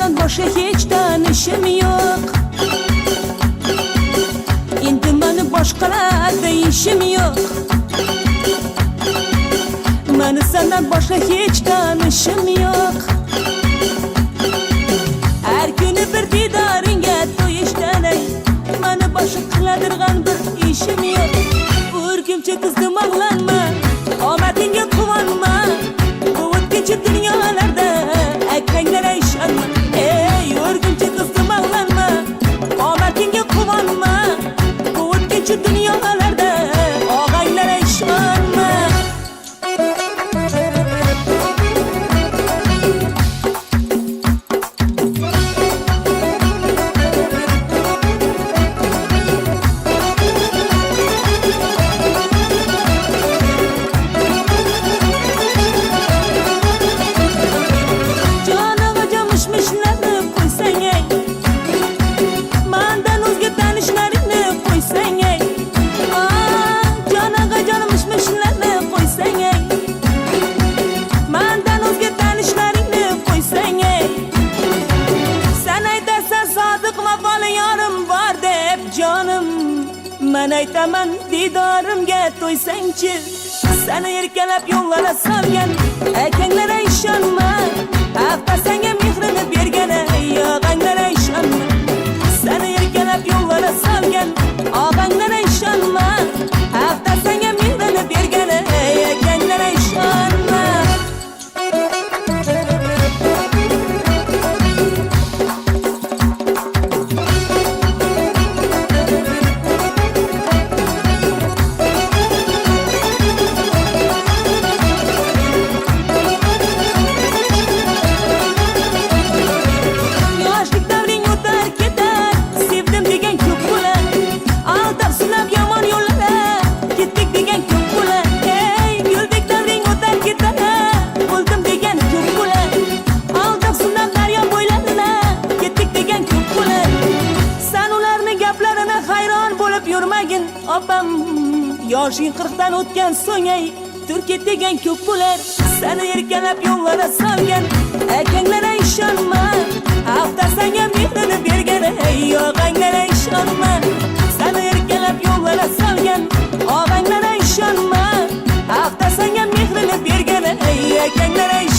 senden başka hiç tanışım yok. Endi meni boshqalarda ishim yo'q. Meni senden başka hiç tanışım yok. Her günü bir didaringga to'yishdan meni boshqa qiladigan bir ishim yo'q. O'rgimcha qizdim og'lanma, omadingga quvonma. Bu o'tkinchi dunyolarda akanglara ishonma. Ey o'rgimcha qizdim og'lanma, omadingga quvonma. Bu o'tkinchi dunyolarda og'anglara ishonma. Men aytaman didorimga to'ysangchi, seni erkalab yo'llara solgan akanglara ishonma. Hafta senga mehrini bergani og'anglara ishonma. Seni erkalab yo'llara solgan og'anglara ishonma. Hafta senga mehrini bergani akanglara ishonma. Opam yoshing 40dan o'tgan so'ng turk degan ko'p bo'lar. Seni erkalab yo'llara solgan akanglara ishonma. Hafta senga mehrini bergani og'anglara ishonma. Seni erkalab yo'llara solgan og'anglara ishonma. Hafta senga mehrini bergani akanglara ishonma.